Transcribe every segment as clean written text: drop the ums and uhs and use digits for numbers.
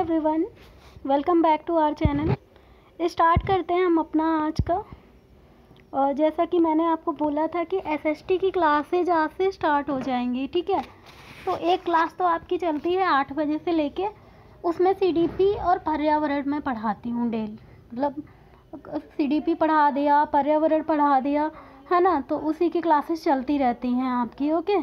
Everyone, welcome back to our channel. Start करते हैं हम अपना आज का। और जैसा कि मैंने आपको बोला था कि एसएसटी की क्लासेज आज से स्टार्ट हो जाएंगी, ठीक है। तो एक क्लास तो आपकी चलती है 8 बजे से लेके, उसमें सीडीपी और पर्यावरण में पढ़ाती हूँ डेली। मतलब सीडीपी पढ़ा दिया, पर्यावरण पढ़ा दिया, है ना। तो उसी की क्लासेस चलती रहती हैं आपकी, ओके,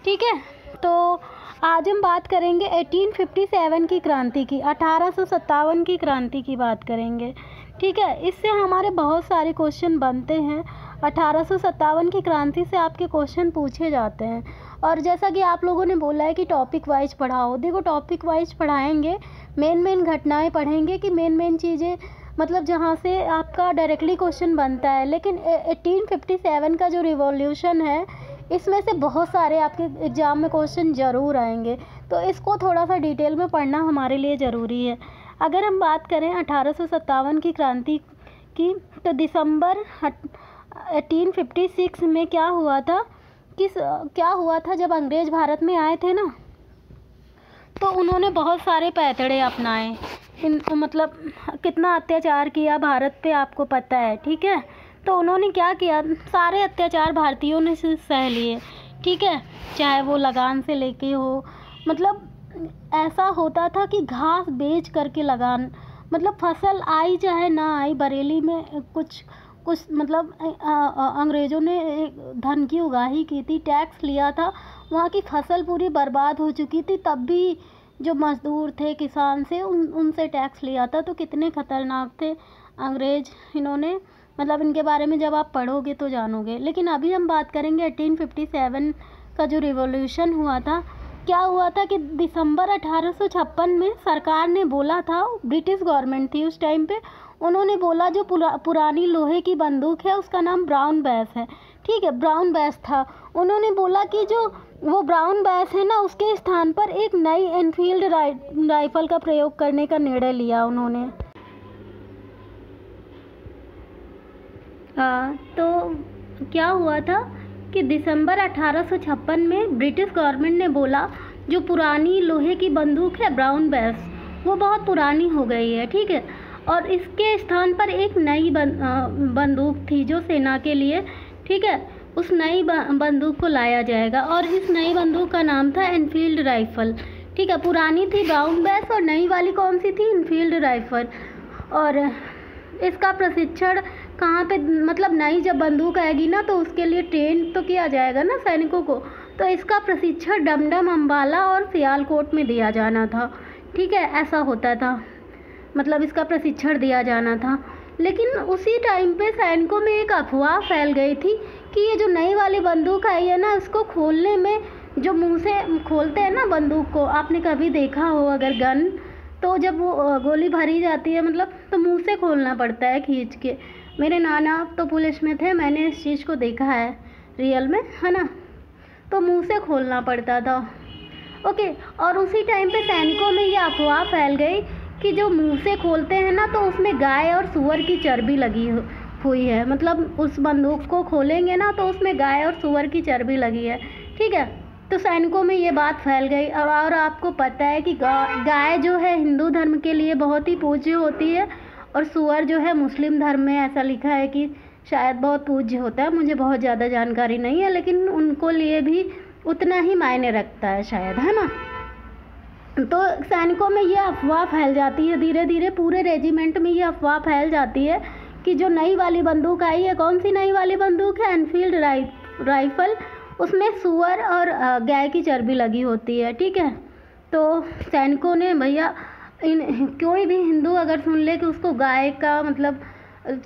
ठीक है। तो आज हम बात करेंगे 1857 की क्रांति की, 1857 की क्रांति की बात करेंगे, ठीक है। इससे हमारे बहुत सारे क्वेश्चन बनते हैं। 1857 की क्रांति से आपके क्वेश्चन पूछे जाते हैं। और जैसा कि आप लोगों ने बोला है कि टॉपिक वाइज पढ़ाओ, देखो टॉपिक वाइज पढ़ाएंगे, मेन घटनाएं पढ़ेंगे कि मेन चीज़ें, मतलब जहाँ से आपका डायरेक्टली क्वेश्चन बनता है। लेकिन 1857 का जो रिवॉल्यूशन है, इसमें से बहुत सारे आपके एग्ज़ाम में क्वेश्चन ज़रूर आएंगे, तो इसको थोड़ा सा डिटेल में पढ़ना हमारे लिए ज़रूरी है। अगर हम बात करें 1857 की क्रांति की, तो दिसंबर 1856 में क्या हुआ था जब अंग्रेज़ भारत में आए थे ना, तो उन्होंने बहुत सारे पैतड़े अपनाए। मतलब कितना अत्याचार किया भारत पे आपको पता है, ठीक है। तो उन्होंने क्या किया, सारे अत्याचार भारतीयों ने सह लिए, ठीक है। चाहे वो लगान से लेके हो, मतलब ऐसा होता था कि घास बेच करके लगान, मतलब फसल आई चाहे ना आई, बरेली में कुछ मतलब अंग्रेज़ों ने धन की उगाही की थी, टैक्स लिया था, वहाँ की फसल पूरी बर्बाद हो चुकी थी, तब भी जो मज़दूर थे, किसान से उनसे टैक्स लिया था। तो कितने ख़तरनाक थे अंग्रेज़, इन्होंने, मतलब इनके बारे में जब आप पढ़ोगे तो जानोगे। लेकिन अभी हम बात करेंगे 1857 का जो रिवॉल्यूशन हुआ था। क्या हुआ था कि दिसंबर 1856 में सरकार ने बोला था, ब्रिटिश गवर्नमेंट थी उस टाइम पे, उन्होंने बोला जो पुरानी लोहे की बंदूक है उसका नाम ब्राउन बैस है, ठीक है, ब्राउन बैस था। उन्होंने बोला कि जो वो ब्राउन बैस है ना, उसके स्थान पर एक नई एनफील्ड राइफल का प्रयोग करने का निर्णय लिया उन्होंने। तो क्या हुआ था कि दिसंबर 1856 में ब्रिटिश गवर्नमेंट ने बोला जो पुरानी लोहे की बंदूक है ब्राउन बैस, वो बहुत पुरानी हो गई है, ठीक है, और इसके स्थान पर एक नई बंदूक थी जो सेना के लिए, ठीक है, उस नई बंदूक को लाया जाएगा। और इस नई बंदूक का नाम था एनफील्ड राइफल, ठीक है। पुरानी थी ब्राउन बैस और नई वाली कौन सी थी, एनफील्ड राइफल। और इसका प्रशिक्षण कहाँ पे, मतलब नई जब बंदूक आएगी ना, तो उसके लिए ट्रेन तो किया जाएगा ना सैनिकों को, तो इसका प्रशिक्षण डमडम, अम्बाला और सियालकोट में दिया जाना था, ठीक है, ऐसा होता था, मतलब इसका प्रशिक्षण दिया जाना था। लेकिन उसी टाइम पे सैनिकों में एक अफवाह फैल गई थी कि ये जो नई वाली बंदूक आई है ना, इसको खोलने में, जो मुंह से खोलते हैं ना बंदूक को, आपने कभी देखा हो अगर गन, तो जब वो गोली भरी जाती है, मतलब तो मुंह से खोलना पड़ता है खींच के। मेरे नाना तो पुलिस में थे, मैंने इस चीज़ को देखा है रियल में, है ना। तो मुंह से खोलना पड़ता था, ओके। और उसी टाइम पे सैनिकों में ये अफवाह फैल गई कि जो मुंह से खोलते हैं ना, तो उसमें गाय और सुअर की चर्बी लगी हुई है, मतलब उस बंदूक को खोलेंगे ना तो उसमें गाय और सुअर की चर्बी लगी है, ठीक है। तो सैनिकों में ये बात फैल गई। और आपको पता है कि गाय जो है हिंदू धर्म के लिए बहुत ही पूज्य होती है, और सुअर जो है मुस्लिम धर्म में ऐसा लिखा है कि शायद बहुत पूज्य होता है, मुझे बहुत ज़्यादा जानकारी नहीं है, लेकिन उनको लिए भी उतना ही मायने रखता है शायद, है ना। तो सैनिकों में ये अफवाह फैल जाती है, धीरे धीरे पूरे रेजिमेंट में ये अफवाह फैल जाती है कि जो नई वाली बंदूक आई है, कौन सी नई वाली बंदूक है, एनफील्ड राइफल, उसमें सुअर और गाय की चर्बी लगी होती है, ठीक है। तो सैनिकों ने, भैया कोई भी हिंदू अगर सुन ले कि उसको गाय का मतलब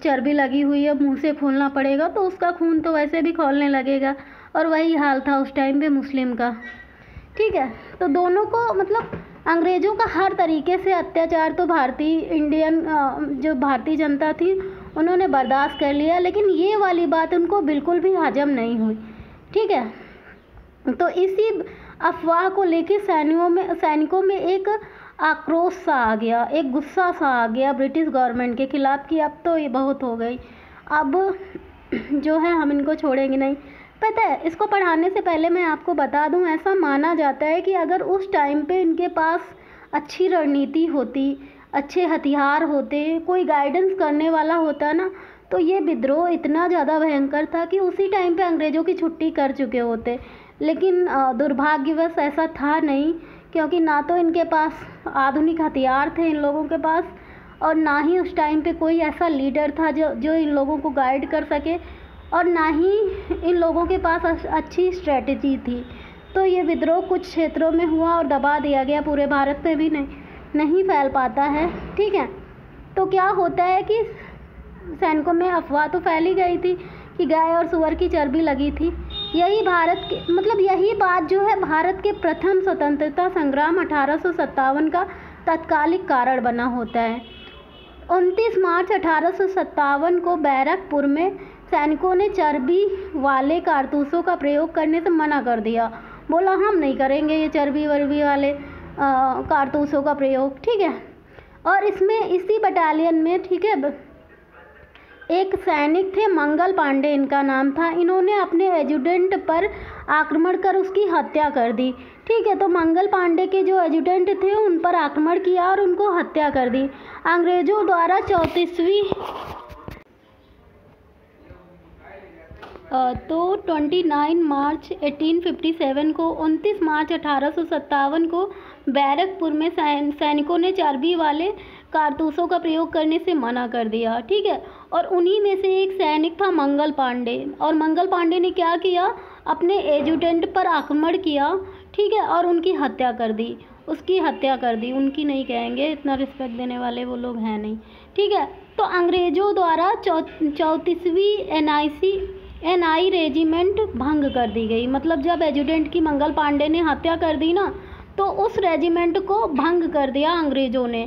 चर्बी लगी हुई है, मुंह से खोलना पड़ेगा, तो उसका खून तो वैसे भी खौलने लगेगा। और वही हाल था उस टाइम पे मुस्लिम का, ठीक है। तो दोनों को, मतलब अंग्रेज़ों का हर तरीके से अत्याचार तो जो भारतीय जनता थी उन्होंने बर्दाश्त कर लिया, लेकिन ये वाली बात उनको बिल्कुल भी हजम नहीं हुई, ठीक है। तो इसी अफवाह को लेकर सैनिकों में एक आक्रोश सा आ गया, एक गुस्सा सा आ गया ब्रिटिश गवर्नमेंट के खिलाफ़ कि अब तो ये बहुत हो गई, अब जो है हम इनको छोड़ेंगे नहीं। पता है, इसको पढ़ाने से पहले मैं आपको बता दूं, ऐसा माना जाता है कि अगर उस टाइम पे इनके पास अच्छी रणनीति होती, अच्छे हथियार होते, कोई गाइडेंस करने वाला होता ना, तो ये विद्रोह इतना ज़्यादा भयंकर था कि उसी टाइम पे अंग्रेज़ों की छुट्टी कर चुके होते। लेकिन दुर्भाग्यवश ऐसा था नहीं, क्योंकि ना तो इनके पास आधुनिक हथियार थे इन लोगों के पास, और ना ही उस टाइम पे कोई ऐसा लीडर था जो इन लोगों को गाइड कर सके, और ना ही इन लोगों के पास अच्छी स्ट्रेटजी थी। तो ये विद्रोह कुछ क्षेत्रों में हुआ और दबा दिया गया, पूरे भारत पे भी नहीं फैल पाता है। ठीक है, तो क्या होता है कि सैनिकों में अफवाह तो फैली गई थी कि गाय और सुअर की चर्बी लगी थी। यही यही बात जो है भारत के प्रथम स्वतंत्रता संग्राम 1857 का तत्कालिक कारण बना होता है। 29 मार्च 1857 को बैरकपुर में सैनिकों ने चर्बी वाले कारतूसों का प्रयोग करने से मना कर दिया। बोला हम नहीं करेंगे ये चर्बी वर्बी वाले कारतूसों का प्रयोग। ठीक है, और इसमें इसी बटालियन में, ठीक है, एक सैनिक थे, मंगल पांडे इनका नाम था। इन्होंने अपने एजुटेंट पर आक्रमण कर उसकी हत्या कर दी। ठीक है, तो मंगल पांडे के जो एजुटेंट थे उन पर आक्रमण किया और उनको हत्या कर दी अंग्रेज़ों द्वारा। 29 मार्च 1857 को 29 मार्च 1857 को बैरकपुर में सैनिकों ने चर्बी वाले कारतूसों का प्रयोग करने से मना कर दिया। ठीक है, और उन्हीं में से एक सैनिक था मंगल पांडे, और मंगल पांडे ने क्या किया, अपने एजुटेंट पर आक्रमण किया। ठीक है, और उनकी हत्या कर दी, उसकी हत्या कर दी, उनकी नहीं कहेंगे, इतना रिस्पेक्ट देने वाले वो लोग हैं नहीं। ठीक है, तो अंग्रेज़ों द्वारा 34वीं NI रेजिमेंट भंग कर दी गई। मतलब जब एजुटेंट की मंगल पांडे ने हत्या कर दी ना, तो उस रेजिमेंट को भंग कर दिया अंग्रेज़ों ने।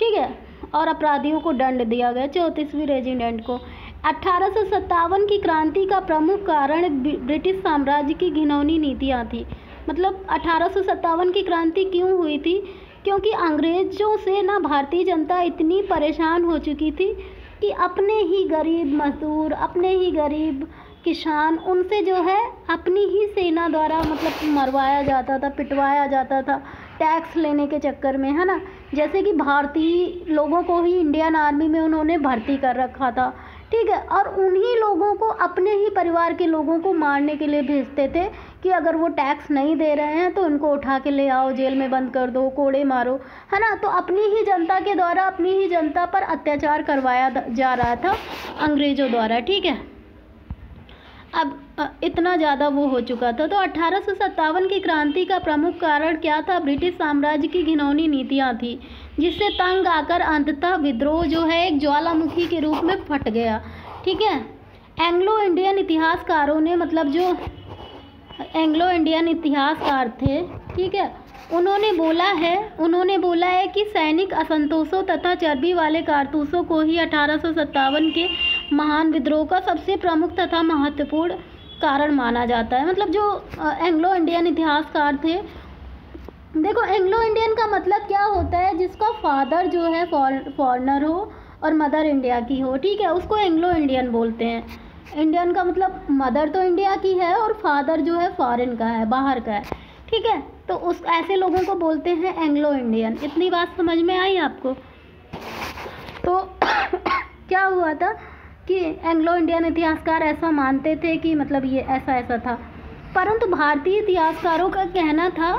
ठीक है, और अपराधियों को दंड दिया गया 34वीं रेजिमेंट को। 1857 की क्रांति का प्रमुख कारण ब्रिटिश साम्राज्य की घिनौनी नीतियाँ थी। मतलब 1857 की क्रांति क्यों हुई थी, क्योंकि अंग्रेज़ों से ना भारतीय जनता इतनी परेशान हो चुकी थी कि अपने ही गरीब मजदूर, अपने ही गरीब किसान, उनसे जो है अपनी ही सेना द्वारा मतलब मरवाया जाता था, पिटवाया जाता था टैक्स लेने के चक्कर में, है ना। जैसे कि भारतीय लोगों को ही इंडियन आर्मी में उन्होंने भर्ती कर रखा था। ठीक है, और उन्हीं लोगों को, अपने ही परिवार के लोगों को मारने के लिए भेजते थे कि अगर वो टैक्स नहीं दे रहे हैं तो उनको उठा के ले आओ, जेल में बंद कर दो, कोड़े मारो, है ना। तो अपनी ही जनता के द्वारा अपनी ही जनता पर अत्याचार करवाया जा रहा था अंग्रेज़ों द्वारा। ठीक है, अब इतना ज़्यादा वो हो चुका था। तो 1857 की क्रांति का प्रमुख कारण क्या था, ब्रिटिश साम्राज्य की घिनौनी नीतियाँ थी, जिससे तंग आकर अंततः विद्रोह जो है एक ज्वालामुखी के रूप में फट गया। ठीक है, एंग्लो इंडियन इतिहासकारों ने, मतलब जो एंग्लो इंडियन इतिहासकार थे, ठीक है, उन्होंने बोला है कि सैनिक असंतोषों तथा चर्बी वाले कारतूसों को ही 1857 के महान विद्रोह का सबसे प्रमुख तथा महत्वपूर्ण कारण माना जाता है। मतलब जो एंग्लो इंडियन इतिहासकार थे, देखो एंग्लो इंडियन का मतलब क्या होता है, जिसका फादर जो है फॉरेनर हो और मदर इंडिया की हो। ठीक है, उसको एंग्लो इंडियन बोलते हैं। इंडियन का मतलब मदर तो इंडिया की है और फादर जो है फॉरेन का है, बाहर का है। ठीक है, तो उस ऐसे लोगों को बोलते हैं एंग्लो इंडियन। इतनी बात समझ में आई आपको। तो क्या हुआ था कि एंग्लो इंडियन इतिहासकार ऐसा मानते थे कि मतलब ये ऐसा था, परंतु भारतीय इतिहासकारों का कहना था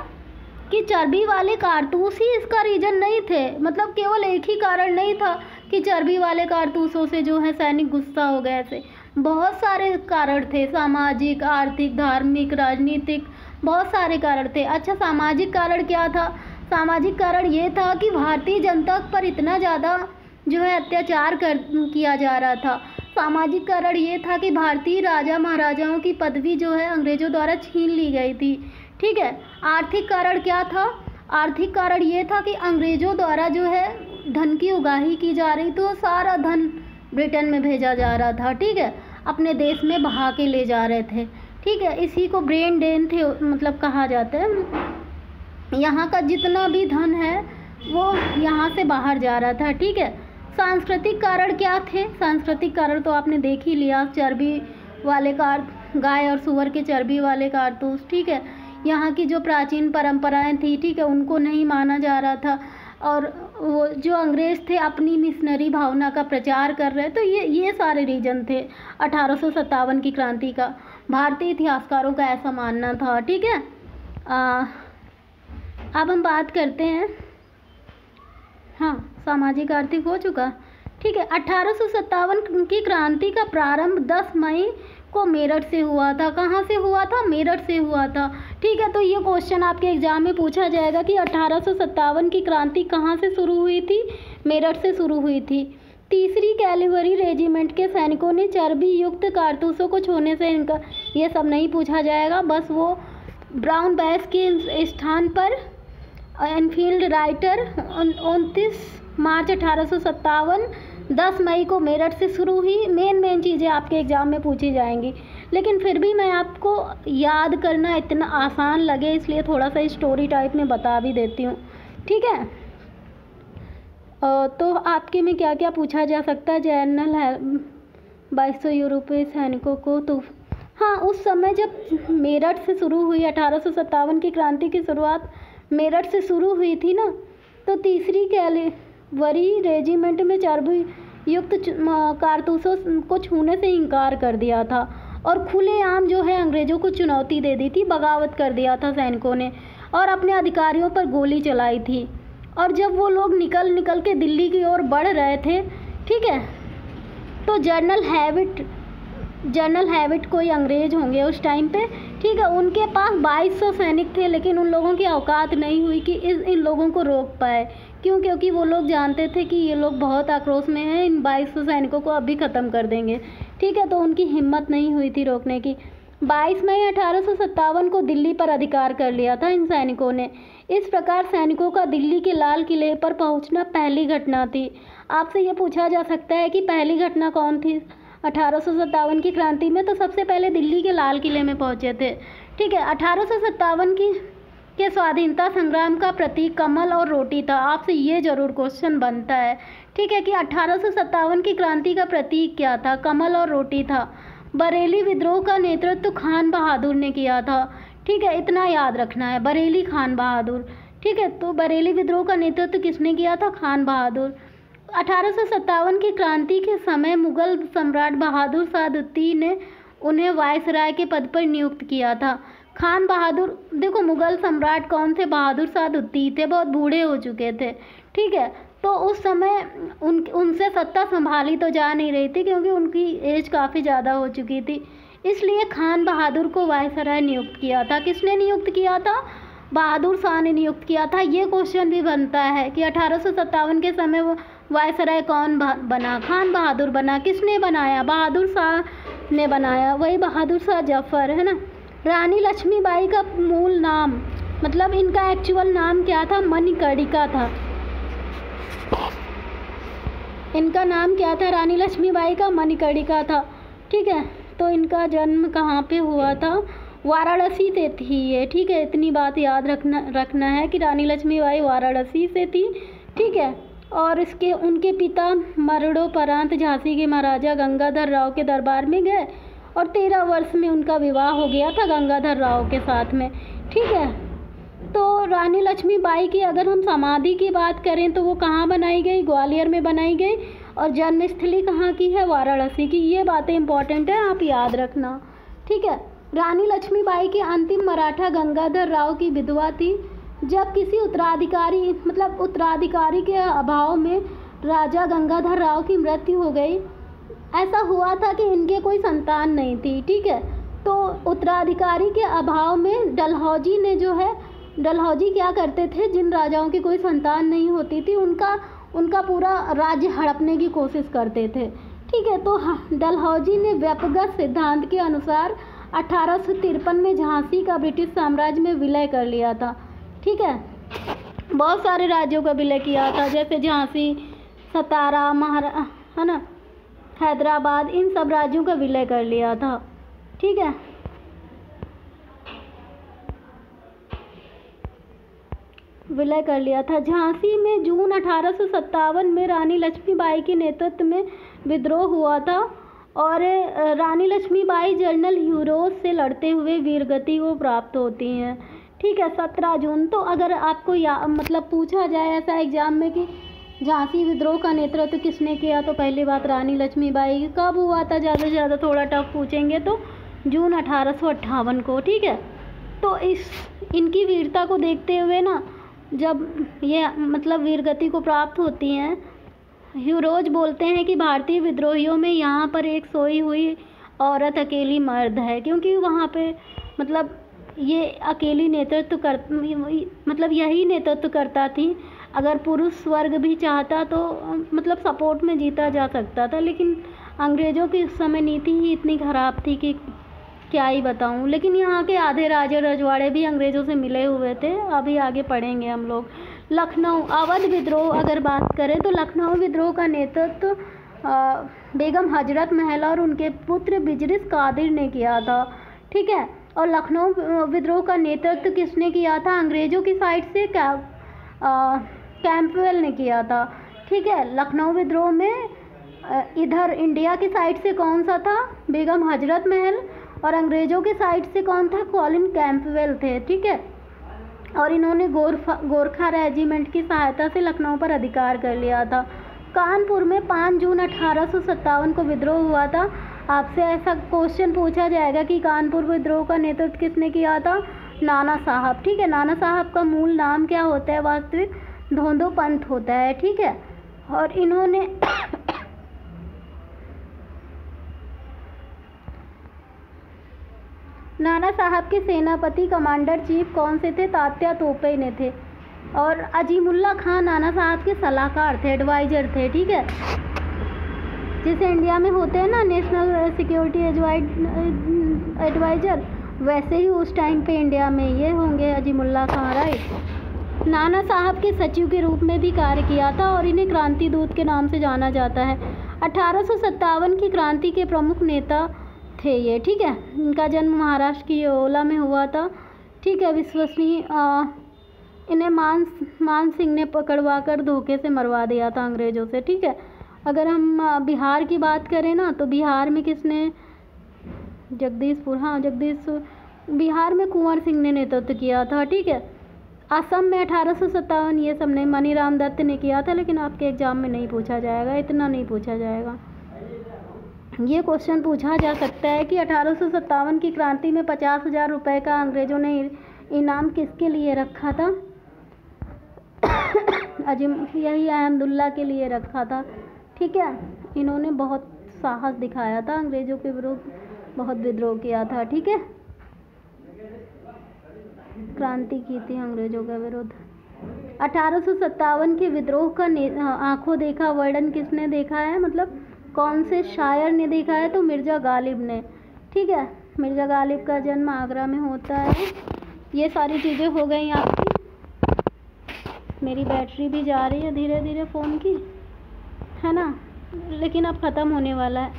कि चर्बी वाले कारतूस ही इसका रीज़न नहीं थे। मतलब केवल एक ही कारण नहीं था कि चर्बी वाले कारतूसों से जो है सैनिक गुस्सा हो गए थे, बहुत सारे कारण थे, सामाजिक, आर्थिक, धार्मिक, राजनीतिक, बहुत सारे कारण थे। अच्छा, सामाजिक कारण क्या था? सामाजिक कारण ये था कि भारतीय जनता पर इतना ज़्यादा जो है अत्याचार किया जा रहा था। सामाजिक कारण ये था कि भारतीय राजा महाराजाओं की पदवी जो है अंग्रेज़ों द्वारा छीन ली गई थी। ठीक है, आर्थिक कारण क्या था? आर्थिक कारण ये था कि अंग्रेज़ों द्वारा जो है धन की उगाही की जा रही, तो सारा धन ब्रिटेन में भेजा जा रहा था। ठीक है, अपने देश में बहा के ले जा रहे थे। ठीक है, इसी को ब्रेन ड्रेन थे मतलब कहा जाता है। यहाँ का जितना भी धन है वो यहाँ से बाहर जा रहा था। ठीक है, सांस्कृतिक कारण क्या थे? सांस्कृतिक कारण तो आपने देख ही लिया, चर्बी वाले गाय और सूअर के चर्बी वाले कारतूस, ठीक है। यहाँ की जो प्राचीन परंपराएं थी, ठीक है, उनको नहीं माना जा रहा था। और वो जो अंग्रेज़ थे अपनी मिशनरी भावना का प्रचार कर रहे, तो ये सारे रीजन थे 1857 की क्रांति का। भारतीय इतिहासकारों का ऐसा मानना था, ठीक है। अब हम बात करते हैं, हाँ, सामाजिक आर्थिक हो चुका, ठीक है। 1857 की क्रांति का प्रारंभ 10 मई को मेरठ से हुआ था। कहाँ से हुआ था? मेरठ से हुआ था, ठीक है। तो ये क्वेश्चन आपके एग्जाम में पूछा जाएगा कि 1857 की क्रांति कहाँ से शुरू हुई थी? मेरठ से शुरू हुई थी। 3री कैवेलरी रेजिमेंट के सैनिकों ने चर्बी युक्त कारतूसों को छूने से इनका, ये सब नहीं पूछा जाएगा, बस वो ब्राउन बैस के स्थान पर एनफील्ड राइटर 29 मार्च 1857 10 मई को मेरठ से शुरू हुई। मेन चीज़ें आपके एग्ज़ाम में पूछी जाएंगी, लेकिन फिर भी मैं आपको याद करना इतना आसान लगे इसलिए थोड़ा सा स्टोरी टाइप में बता भी देती हूँ, ठीक है। तो आपके में क्या क्या पूछा जा सकता है? जनरल है 2200 यूरोपीय सैनिकों को, तो हाँ, उस समय जब मेरठ से शुरू हुई 1857 की क्रांति की शुरुआत मेरठ से शुरू हुई थी ना, तो 3री कैवेलरी रेजिमेंट में चर्बी युक्त कारतूसों को छूने से इनकार कर दिया था और खुलेआम जो है अंग्रेज़ों को चुनौती दे दी थी, बगावत कर दिया था सैनिकों ने और अपने अधिकारियों पर गोली चलाई थी। और जब वो लोग निकल के दिल्ली की ओर बढ़ रहे थे, ठीक है, तो जनरल हैविट कोई अंग्रेज होंगे उस टाइम पे, ठीक है, उनके पास 2200 सैनिक थे, लेकिन उन लोगों की औकात नहीं हुई कि इन लोगों को रोक पाए। क्यों? क्योंकि वो लोग जानते थे कि ये लोग बहुत आक्रोश में हैं, इन 2200 सैनिकों को अभी ख़त्म कर देंगे, ठीक है। तो उनकी हिम्मत नहीं हुई थी रोकने की। 22 मई 1857 को दिल्ली पर अधिकार कर लिया था इन सैनिकों ने। इस प्रकार सैनिकों का दिल्ली के लाल किले पर पहुंचना पहली घटना थी। आपसे ये पूछा जा सकता है कि पहली घटना कौन थी 1857 की क्रांति में? तो सबसे पहले दिल्ली के लाल किले में पहुंचे थे, ठीक है। 1857 के स्वाधीनता संग्राम का प्रतीक कमल और रोटी था। आपसे ये जरूर क्वेश्चन बनता है, ठीक है, कि 1857 की क्रांति का प्रतीक क्या था? कमल और रोटी था। बरेली विद्रोह का नेतृत्व खान बहादुर ने किया था, ठीक है, इतना याद रखना है, बरेली खान बहादुर, ठीक है। तो बरेली विद्रोह का नेतृत्व किसने किया था? खान बहादुर। 1857 की क्रांति के समय मुगल सम्राट बहादुर शाह द्वितीय ने उन्हें वायसराय के पद पर नियुक्त किया था। खान बहादुर, देखो मुगल सम्राट कौन थे? बहादुर शाह द्वितीय थे, बहुत बूढ़े हो चुके थे, ठीक है। तो उस समय उनसे सत्ता संभाली तो जा नहीं रही थी क्योंकि उनकी एज काफ़ी ज़्यादा हो चुकी थी, इसलिए खान बहादुर को वायसराय नियुक्त किया था। किसने नियुक्त किया था? बहादुर शाह ने नियुक्त किया था। ये क्वेश्चन भी बनता है कि 1857 के समय वो वायसराय कौन बना? खान बहादुर बना। किसने बनाया? बहादुर शाह ने बनाया, वही बहादुर शाह जफर, है ना। रानी लक्ष्मीबाई का मूल नाम, मतलब इनका एक्चुअल नाम क्या था? मणिकर्णिका था। इनका नाम क्या था? रानी लक्ष्मीबाई का मणिकर्णिका था, ठीक है। तो इनका जन्म कहाँ पे हुआ था? वाराणसी से थी ये, ठीक है। इतनी बात याद रखना है कि रानी लक्ष्मीबाई वाराणसी से थी, ठीक है। और उनके पिता मरणोपरांत झांसी के महाराजा गंगाधर राव के दरबार में गए और 13 वर्ष में उनका विवाह हो गया था गंगाधर राव के साथ में, ठीक है। तो रानी लक्ष्मीबाई की अगर हम समाधि की बात करें तो वो कहाँ बनाई गई? ग्वालियर में बनाई गई। और जन्मस्थली कहाँ की है? वाराणसी की। ये बातें इंपॉर्टेंट है, आप याद रखना, ठीक है। रानी लक्ष्मीबाई के अंतिम मराठा गंगाधर राव की विधवा थी। जब किसी उत्तराधिकारी के अभाव में राजा गंगाधर राव की मृत्यु हो गई। ऐसा हुआ था कि इनके कोई संतान नहीं थी, ठीक है। तो उत्तराधिकारी के अभाव में डलहौजी क्या करते थे? जिन राजाओं की कोई संतान नहीं होती थी उनका पूरा राज्य हड़पने की कोशिश करते थे, ठीक है। तो डलहौजी ने व्यक्तिगत सिद्धांत के अनुसार 1853 में झांसी का ब्रिटिश साम्राज्य में विलय कर लिया था, ठीक है। बहुत सारे राज्यों का विलय किया था, जैसे झांसी, सतारा, है ना, हैदराबाद, इन सब राज्यों का विलय कर लिया था, ठीक है। विलय कर लिया था। झांसी में जून 1857 में रानी लक्ष्मीबाई के नेतृत्व में विद्रोह हुआ था और रानी लक्ष्मीबाई जनरल ह्यूरोज से लड़ते हुए वीरगति को प्राप्त होती हैं। ठीक है, 17 जून। तो अगर आपको मतलब पूछा जाए ऐसा एग्जाम में कि झांसी विद्रोह का नेतृत्व किसने किया, तो पहली बात रानी लक्ष्मीबाई। कब हुआ था, ज़्यादा से ज़्यादा थोड़ा टफ पूछेंगे तो जून 1858 को। ठीक है, तो इनकी वीरता को देखते हुए ना, जब ये मतलब वीरगति को प्राप्त होती हैं, ह्यूरोज बोलते हैं कि भारतीय विद्रोहियों में यहाँ पर एक सोई हुई औरत अकेली मर्द है, क्योंकि वहाँ पे मतलब ये अकेली नेतृत्व मतलब यही नेतृत्व करता थी। अगर पुरुष वर्ग भी चाहता तो मतलब सपोर्ट में जीता जा सकता था, लेकिन अंग्रेज़ों की उस समय नीति ही इतनी ख़राब थी कि क्या ही बताऊं। लेकिन यहाँ के आधे राजे रजवाड़े भी अंग्रेज़ों से मिले हुए थे, अभी आगे पढ़ेंगे हम लोग। लखनऊ अवध विद्रोह अगर बात करें तो लखनऊ विद्रोह का नेतृत्व बेगम हजरत महल और उनके पुत्र बिजरिस कादिर ने किया था। ठीक है, और लखनऊ विद्रोह का नेतृत्व किसने किया था, अंग्रेज़ों की साइड से कैंपवेल ने किया था। ठीक है, लखनऊ विद्रोह में इधर इंडिया की साइड से कौन सा था, बेगम हजरत महल, और अंग्रेज़ों की साइड से कौन था, कॉलिन कैंपवेल थे। ठीक है, और इन्होंने गोरखा रेजिमेंट की सहायता से लखनऊ पर अधिकार कर लिया था। कानपुर में 5 जून 1857 को विद्रोह हुआ था। आपसे ऐसा क्वेश्चन पूछा जाएगा कि कानपुर विद्रोह का नेतृत्व किसने किया था, नाना साहब। ठीक है, नाना साहब का मूल नाम क्या होता है, वास्तविक धोंदो पंत होता है। ठीक है, और इन्होंने नाना साहब के सेनापति कमांडर चीफ कौन से थे, तात्या तोपे ने थे। और अजीमुल्ला खान नाना साहब के सलाहकार थे, एडवाइज़र थे। ठीक है, जैसे इंडिया में होते हैं ना नेशनल सिक्योरिटी एडवाइज़र, वैसे ही उस टाइम पे इंडिया में ये होंगे अजीमुल्ला खान, राइट। नाना साहब के सचिव के रूप में भी कार्य किया था और इन्हें क्रांति दूत के नाम से जाना जाता है। 1857 की क्रांति के प्रमुख नेता थे ये। ठीक है, इनका जन्म महाराष्ट्र की येवला में हुआ था। ठीक है, विश्वसनीय इन्हें मान सिंह ने पकड़वा कर धोखे से मरवा दिया था अंग्रेज़ों से। ठीक है, अगर हम बिहार की बात करें ना, तो बिहार में किसने, बिहार में कुंवर सिंह ने नेतृत्व किया था। ठीक है, असम में 1857 ये सब ने मनीराम दत्त ने किया था, लेकिन आपके एग्जाम में नहीं पूछा जाएगा, इतना नहीं पूछा जाएगा। ये क्वेश्चन पूछा जा सकता है कि 1857 की क्रांति में 50,000 रुपये का अंग्रेज़ों ने इनाम किसके लिए रखा था, यही अहमदुल्ला के लिए रखा था। ठीक है, इन्होंने बहुत साहस दिखाया था, अंग्रेज़ों के विरुद्ध बहुत विद्रोह किया था। ठीक है, क्रांति की थी अंग्रेज़ों के विरुद्ध। 1857 के विद्रोह का आंखों देखा वर्णन किसने देखा है, मतलब कौन से शायर ने देखा है, तो मिर्ज़ा गालिब ने। ठीक है, मिर्ज़ा गालिब का जन्म आगरा में होता है। ये सारी चीज़ें हो गई आपकी। मेरी बैटरी भी जा रही है धीरे धीरे फ़ोन की, है ना, लेकिन अब ख़त्म होने वाला है।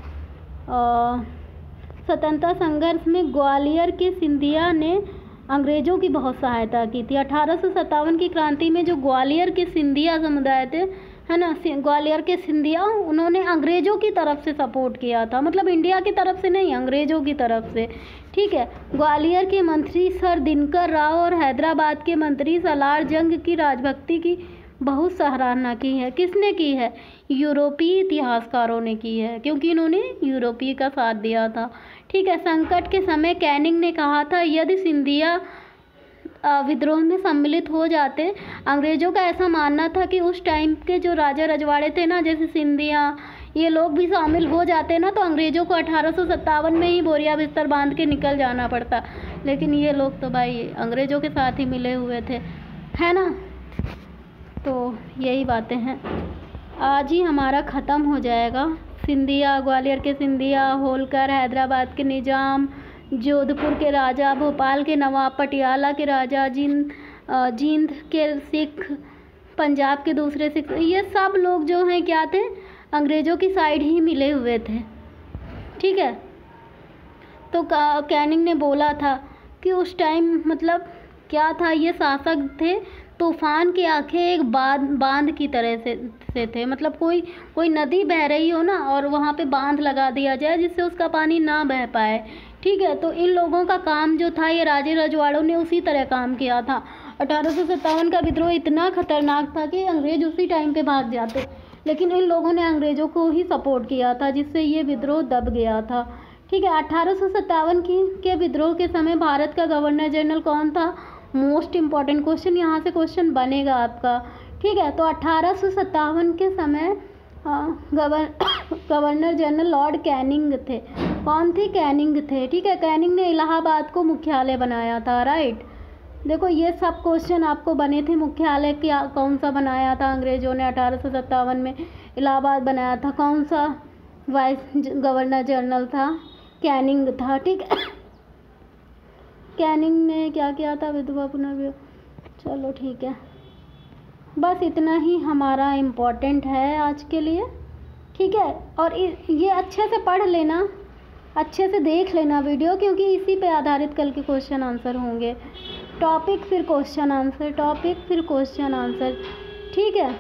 स्वतंत्रता संघर्ष में ग्वालियर के सिंधिया ने अंग्रेज़ों की बहुत सहायता की थी। 1857 की क्रांति में जो ग्वालियर के सिंधिया समुदाय थे, है ना, ग्वालियर के सिंधिया, उन्होंने अंग्रेज़ों की तरफ से सपोर्ट किया था, मतलब इंडिया की तरफ से नहीं, अंग्रेज़ों की तरफ से। ठीक है, ग्वालियर के मंत्री सर दिनकर राव और हैदराबाद के मंत्री सलार जंग की राजभक्ति की बहुत सराहना की है। किसने की है, यूरोपीय इतिहासकारों ने की है, क्योंकि इन्होंने यूरोपीय का साथ दिया था। ठीक है, संकट के समय कैनिंग ने कहा था यदि सिंधिया विद्रोह में सम्मिलित हो जाते, अंग्रेज़ों का ऐसा मानना था कि उस टाइम के जो राजा रजवाड़े थे ना, जैसे सिंधिया, ये लोग भी शामिल हो जाते ना, तो अंग्रेज़ों को 1857 में ही बोरिया बिस्तर बांध के निकल जाना पड़ता। लेकिन ये लोग तो भाई अंग्रेज़ों के साथ ही मिले हुए थे, है ना। तो यही बातें हैं, आज ही हमारा ख़त्म हो जाएगा। सिंधिया, ग्वालियर के सिंधिया, होलकर, हैदराबाद के निज़ाम, जोधपुर के राजा, भोपाल के नवाब, पटियाला के राजा, जींद के सिख, पंजाब के दूसरे सिख, ये सब लोग जो हैं क्या थे, अंग्रेज़ों की साइड ही मिले हुए थे। ठीक है, तो कैनिंग ने बोला था कि उस टाइम मतलब क्या था, ये शासक थे तूफान की आंखें एक बांध की तरह से थे। मतलब कोई नदी बह रही हो ना और वहाँ पे बांध लगा दिया जाए जिससे उसका पानी ना बह पाए, ठीक है। तो इन लोगों का काम जो था, ये राजे रजवाड़ों ने उसी तरह काम किया था। 1857 का विद्रोह इतना खतरनाक था कि अंग्रेज उसी टाइम पे भाग जाते, लेकिन इन लोगों ने अंग्रेज़ों को ही सपोर्ट किया था, जिससे ये विद्रोह दब गया था, ठीक है। 1857 के विद्रोह के समय भारत का गवर्नर जनरल कौन था? मोस्ट इम्पॉर्टेंट क्वेश्चन, यहाँ से क्वेश्चन बनेगा आपका, ठीक है। तो 1857 के समय गवर्नर जनरल लॉर्ड कैनिंग थे। कौन थे? कैनिंग थे, ठीक है। कैनिंग ने इलाहाबाद को मुख्यालय बनाया था, राइट। देखो ये सब क्वेश्चन आपको बने थे। मुख्यालय क्या कौन सा बनाया था अंग्रेज़ों ने 1857 में? इलाहाबाद बनाया था। कौन सा वाइस गवर्नर जनरल था? कैनिंग था, ठीक है। कैनिंग ने क्या किया था? विधवा पुनर्विवाह। चलो ठीक है, बस इतना ही हमारा इम्पोर्टेंट है आज के लिए, ठीक है। और ये अच्छे से पढ़ लेना, अच्छे से देख लेना वीडियो, क्योंकि इसी पे आधारित कल के क्वेश्चन आंसर होंगे। टॉपिक फिर क्वेश्चन आंसर, टॉपिक फिर क्वेश्चन आंसर, ठीक है।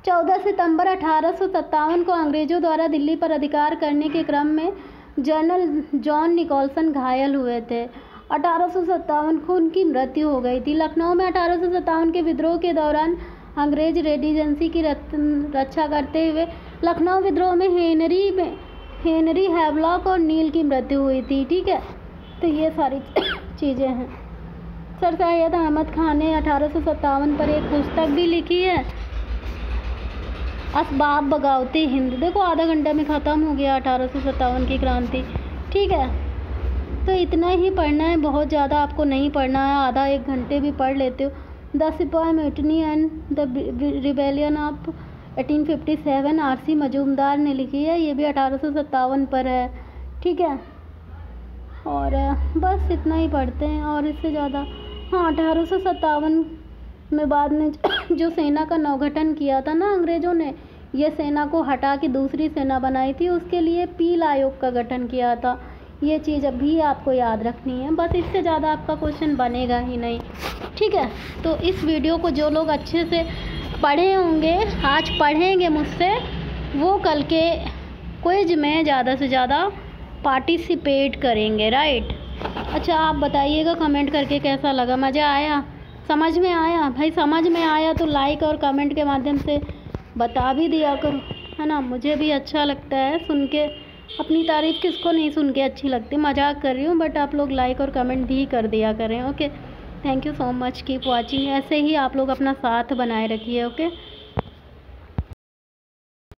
14 सितंबर 1857 को अंग्रेज़ों द्वारा दिल्ली पर अधिकार करने के क्रम में जनरल जॉन निकोलसन घायल हुए थे। 1857 को उनकी मृत्यु हो गई थी। लखनऊ में 1857 के विद्रोह के दौरान अंग्रेज रेजिडेंसी की रक्षा करते हुए लखनऊ विद्रोह में हेनरी हैवलॉक और नील की मृत्यु हुई थी, ठीक है। तो ये सारी चीज़ें हैं। सर सैयद अहमद खान ने 1857 पर एक पुस्तक भी लिखी है, असबाब बगावते हिंद। देखो आधा घंटा में ख़त्म हो गया 1857 की क्रांति, ठीक है। तो इतना ही पढ़ना है, बहुत ज़्यादा आपको नहीं पढ़ना है, आधा एक घंटे भी पढ़ लेते हो। द सिपाही mutiny and the rebellion of 1857 RC Majumdar ने लिखी है, ये भी 1857 पर है, ठीक है। और बस इतना ही पढ़ते हैं, और इससे ज़्यादा हाँ 1857 में बाद में जो सेना का नवगठन किया था ना अंग्रेज़ों ने, ये सेना को हटा के दूसरी सेना बनाई थी, उसके लिए पील आयोग का गठन किया था। ये चीज़ अभी आपको याद रखनी है, बस इससे ज़्यादा आपका क्वेश्चन बनेगा ही नहीं, ठीक है। तो इस वीडियो को जो लोग अच्छे से पढ़े होंगे, आज पढ़ेंगे मुझसे, वो कल के क्विज में ज़्यादा से ज़्यादा पार्टिसिपेट करेंगे, राइट। अच्छा आप बताइएगा कमेंट करके कैसा लगा, मज़ा आया, समझ में आया? भाई समझ में आया तो लाइक और कमेंट के माध्यम से बता भी दिया करो, है ना। मुझे भी अच्छा लगता है सुन के, अपनी तारीफ़ किसको नहीं सुन के अच्छी लगती। मजाक कर रही हूँ, बट आप लोग लाइक और कमेंट भी कर दिया करें, okay. Thank you so much, keep watching. ऐसे ही आप लोग अपना साथ बनाए रखिए, ओके।